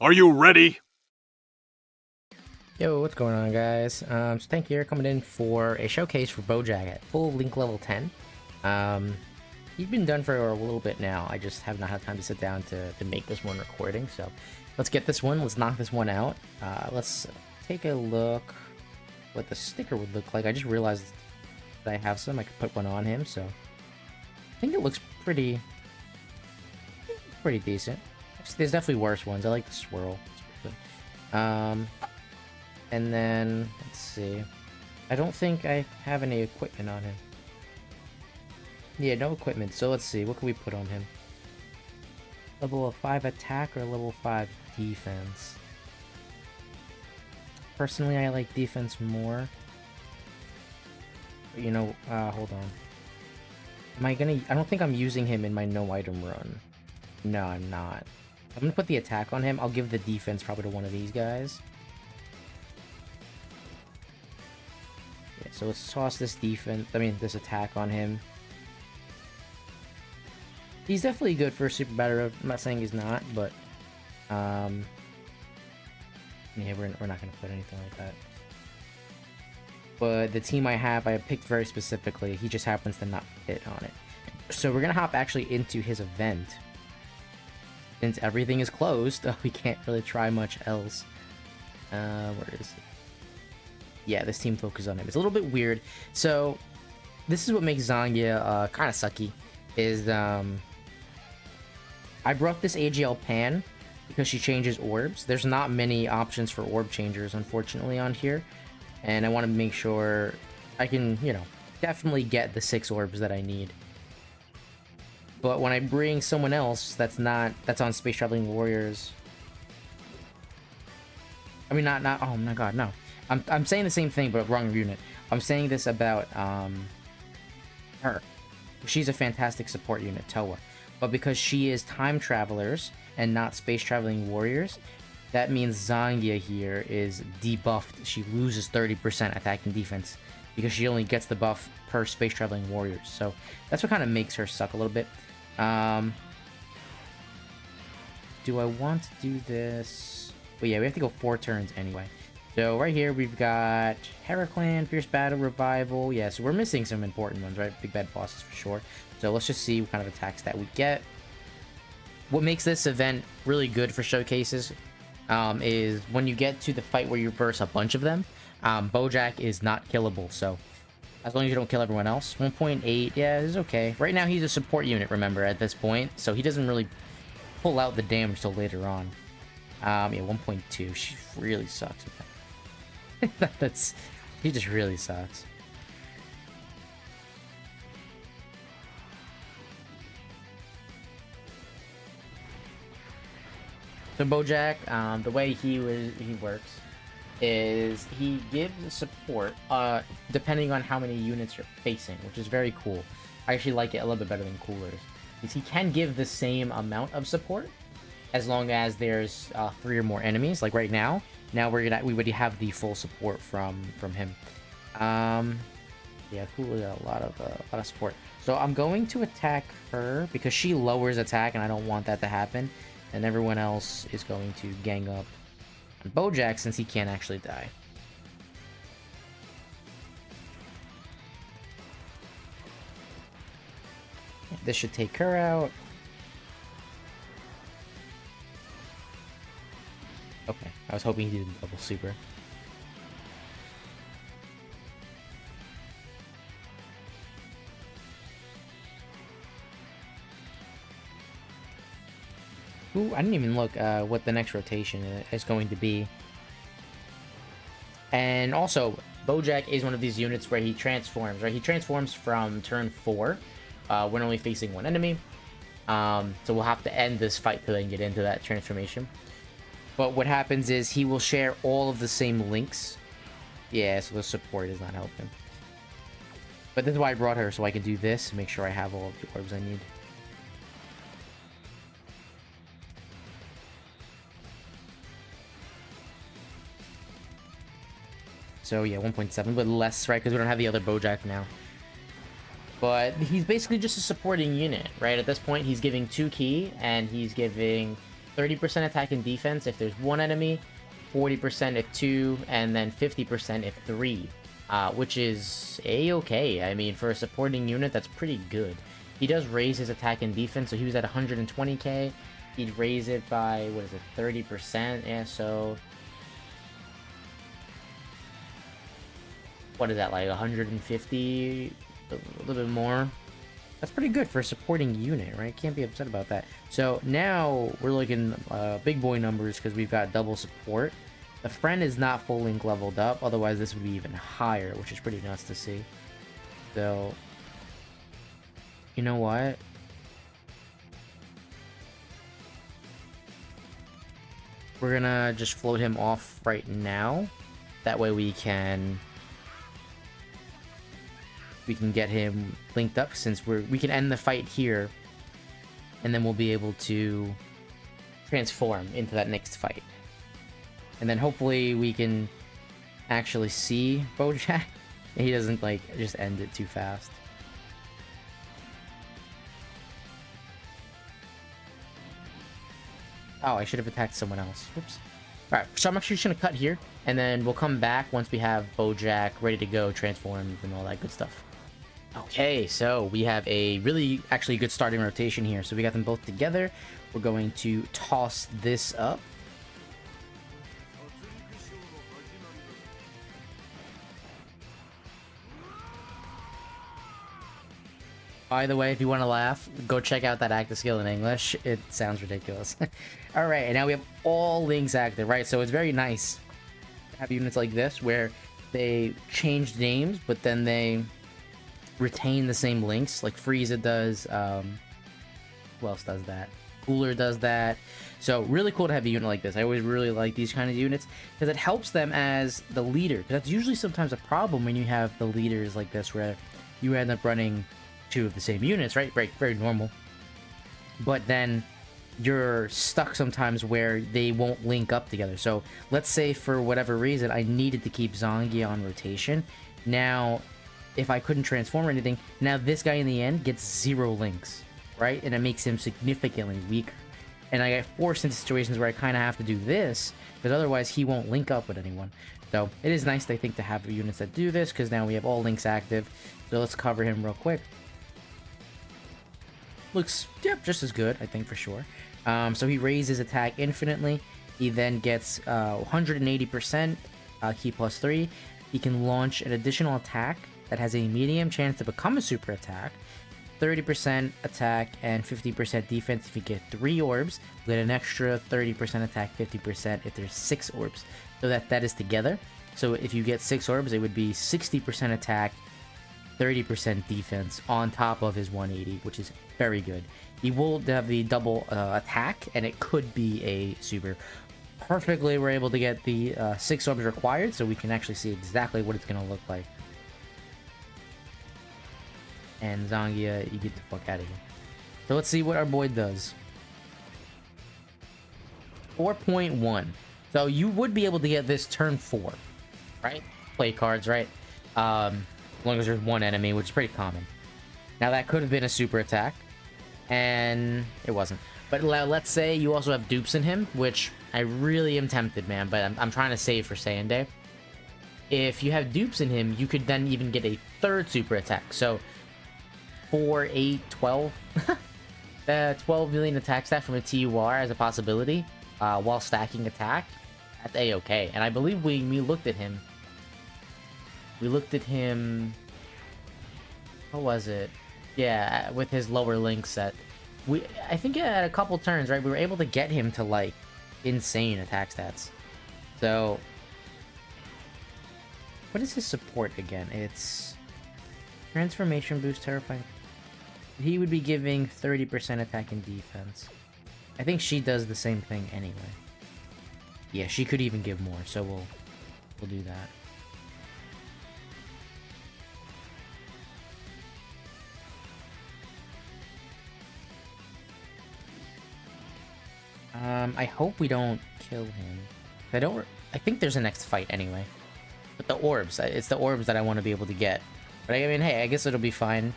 Are you ready? Yo, what's going on, guys? So Tank here, coming in for a showcase for Boujack at full Link level 10. Um, he's been done for a little bit now. I just have not had time to sit down to make this one recording. So let's get this one. Let's knock this one out. Let's take a look what the sticker would look like. I just realized that I have some. I could put one on him. So I think it looks pretty decent. There's definitely worse ones. I like the swirl. It's pretty good. And then, let's see. I don't think I have any equipment on him. Yeah, no equipment. So let's see. What can we put on him? Level 5 attack or level 5 defense? Personally, I like defense more. But, you know, hold on. Am I gonna... I don't think I'm using him in my no item run. No, I'm not. I'm gonna put the attack on him. I'll give the defense probably to one of these guys. So let's toss this this attack on him. He's definitely good for a super battle. I'm not saying he's not, but yeah, we're not gonna put anything like that. But the team I have, I picked very specifically. He just happens to not fit on it. So we're gonna hop actually into his event. Since everything is closed, we can't really try much else. Where is it? Yeah, this team focuses on him. It's a little bit weird. So, this is what makes Zangia kind of sucky. Is, I brought this AGL Pan because she changes orbs. There's not many options for orb changers, unfortunately, on here. And I want to make sure I can, you know, definitely get the 6 orbs that I need. But when I bring someone else that's on Space Traveling Warriors... I mean, oh my god, no. I'm saying the same thing, but wrong unit. I'm saying this about her. She's a fantastic support unit, Toa. But because she is time travelers and not space traveling warriors, that means Zangia here is debuffed. She loses 30% attack and defense because she only gets the buff per space traveling warriors. So that's what kind of makes her suck a little bit. Do I want to do this? Well, yeah, we have to go 4 turns anyway. So right here we've got Heraclan, Fierce Battle, Revival. Yeah, so we're missing some important ones, right? Big bad bosses for sure. So let's just see what kind of attacks that we get. What makes this event really good for showcases is when you get to the fight where you verse a bunch of them, Boujack is not killable. So as long as you don't kill everyone else. 1.8, yeah, is okay. Right now he's a support unit, remember, at this point. So he doesn't really pull out the damage till later on. Yeah, 1.2. She really sucks with that. He just really sucks. So Boujack, the way he works is he gives support depending on how many units you're facing, which is very cool. I actually like it a little bit better than Coolers, because he can give the same amount of support as long as there's 3 or more enemies. Like right now. Now we would have the full support from him. Yeah, cool. Got a lot of support. So I'm going to attack her because she lowers attack, and I don't want that to happen. And everyone else is going to gang up on Boujack since he can't actually die. This should take her out. Okay, I was hoping he did double super. Ooh, I didn't even look what the next rotation is going to be. And also, Boujack is one of these units where he transforms, right? He transforms from turn 4 when only facing 1 enemy. So we'll have to end this fight to then get into that transformation. But what happens is he will share all of the same links. Yeah, so the support does not help him. But this is why I brought her, so I can do this and make sure I have all of the orbs I need. So yeah, 1.7, but less, right? Because we don't have the other Boujack now. But he's basically just a supporting unit, right? At this point, he's giving 2 key, and he's giving 30% attack and defense if there's one enemy, 40% if two, and then 50% if three. Which is a-okay. I mean, for a supporting unit, that's pretty good. He does raise his attack and defense, so he was at 120k. He'd raise it by, what is it, 30%? Yeah, so... what is that, like 150? A little bit more. That's pretty good for a supporting unit, right? Can't be upset about that. So now we're looking big boy numbers because we've got double support. The friend is not full link leveled up, otherwise this would be even higher, which is pretty nuts to see. So, you know what? We're gonna just float him off right now. That way we can get him linked up, since we can end the fight here, and then we'll be able to transform into that next fight. And then hopefully we can actually see Boujack. He doesn't, like, just end it too fast. Oh, I should have attacked someone else. Oops. Alright, so I'm actually just gonna cut here, and then we'll come back once we have Boujack ready to go, transformed, and all that good stuff. Okay, so we have a really, actually good starting rotation here. So we got them both together. We're going to toss this up. By the way, if you want to laugh, go check out that active skill in English. It sounds ridiculous. Alright, and now we have all links active, right? So it's very nice to have units like this where they changed names, but then they retain the same links. Like Frieza does. Who else does that? Cooler does that. So really cool to have a unit like this. I always really like these kind of units because it helps them as the leader. Because that's usually sometimes a problem when you have the leaders like this, where you end up running two of the same units, right? Very, very normal. But then you're stuck sometimes where they won't link up together. So let's say for whatever reason I needed to keep Zangia on rotation. Now, if I couldn't transform or anything, now this guy in the end gets 0 links, right? And it makes him significantly weaker. And I get forced into situations where I kind of have to do this, because otherwise he won't link up with anyone. So it is nice, I think, to have units that do this, because now we have all links active. So let's cover him real quick. Looks, yep, just as good, I think, for sure. So he raises attack infinitely. He then gets 180% key plus 3. He can launch an additional attack that has a medium chance to become a super attack. 30% attack and 50% defense if you get 3 orbs. You get an extra 30% attack, 50% if there's 6 orbs. So that is together. So if you get 6 orbs, it would be 60% attack, 30% defense on top of his 180, which is very good. He will have the double attack, and it could be a super. Perfectly, we're able to get the 6 orbs required, so we can actually see exactly what it's going to look like. And Zangia, you get the fuck out of here. So let's see what our boy does. 4.1. So you would be able to get this turn 4, right? Play cards, right? As long as there's one enemy, which is pretty common. Now that could have been a super attack, and it wasn't. But let's say you also have dupes in him, which I really am tempted, man, but I'm trying to save for Saiyan Day. If you have dupes in him, you could then even get a 3rd super attack. So 4, 8, 12. 12 million attack stat from a TUR as a possibility while stacking attack. That's a-okay. And I believe we looked at him. We looked at him... What was it? Yeah, with his lower link set. I think at a couple turns, right, we were able to get him to, like, insane attack stats. So... What is his support again? It's... Transformation boost, terrifying. He would be giving 30% attack and defense. I think she does the same thing anyway. Yeah, she could even give more, so we'll do that. I hope we don't kill him. I think there's a next fight anyway. But the orbs, it's the orbs that I want to be able to get. But I mean, hey, I guess it'll be fine.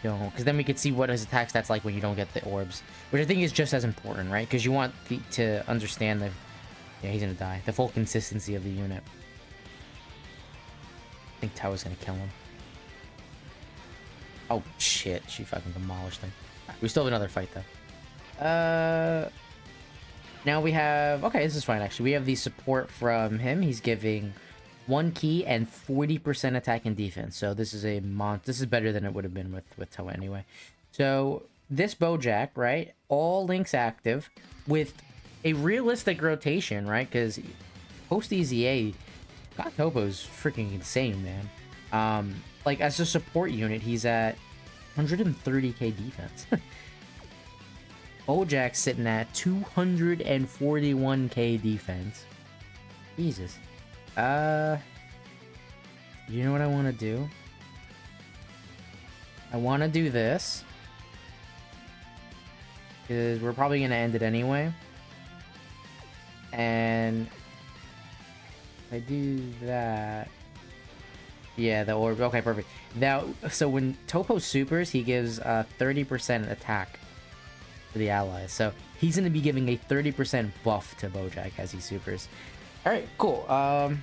You know, because then we could see what his attack stats like when you don't get the orbs, which I think is just as important, right? Because you want to understand the, yeah, he's gonna die, the full consistency of the unit. I think Tao's gonna kill him. Oh shit, she fucking demolished him. Right, we still have another fight though. Now we have, okay, this is fine actually. We have the support from him. He's giving 1 key and 40% attack and defense. So this is this is better than it would have been with Toa anyway. So this Boujack, right? All links active with a realistic rotation, right? Because post EZA, God Topo's freaking insane, man. Like as a support unit, he's at 130k defense. Boujack's sitting at 241k defense. Jesus. You know what I want to do? I want to do this. Because we're probably going to end it anyway. And if I do that... Yeah, the orb. Okay, perfect. Now, so when Topo supers, he gives 30% attack for the allies. So he's going to be giving a 30% buff to Boujack as he supers. Alright, cool. Oh,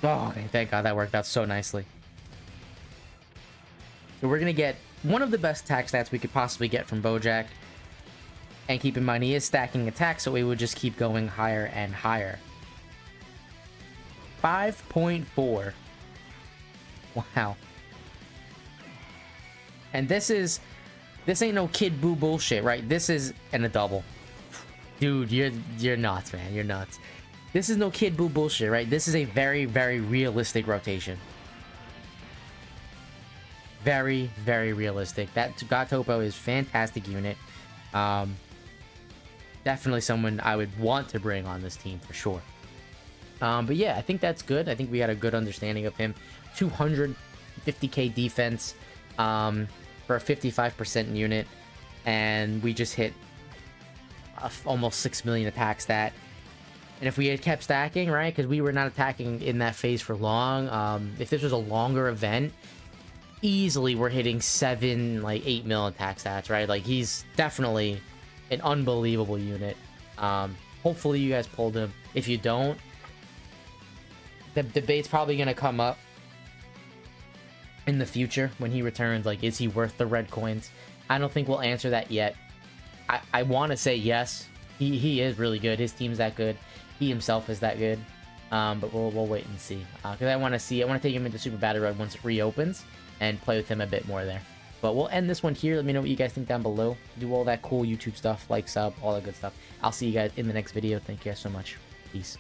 okay, thank God that worked out so nicely. So we're going to get one of the best attack stats we could possibly get from Boujack. And keep in mind, he is stacking attack, so it would just keep going higher and higher. 5.4. Wow. And this ain't no Kid Buu bullshit, right? This is, and a double. Dude, you're nuts, man. You're nuts. This is no Kid Buu bullshit, right? This is a very, very realistic rotation. Very, very realistic. That God Topo is fantastic unit. Definitely someone I would want to bring on this team for sure. But yeah, I think that's good. I think we got a good understanding of him. 250k defense for a 55% unit. And we just hit almost 6 million attack stat. And if we had kept stacking, right, because we were not attacking in that phase for long, if this was a longer event, easily we're hitting 7, like 8 mil attack stats, right? Like he's definitely an unbelievable unit. Hopefully you guys pulled him. If you don't, the debate's probably going to come up in the future when he returns. Like, is he worth the red coins? I don't think we'll answer that yet. I want to say yes. He is really good. His team's that good. He himself is that good. But we'll wait and see. Because I want to take him into Super Battle Road once it reopens and play with him a bit more there. But we'll end this one here. Let me know what you guys think down below. Do all that cool YouTube stuff, like, sub, all that good stuff. I'll see you guys in the next video. Thank you guys so much. Peace.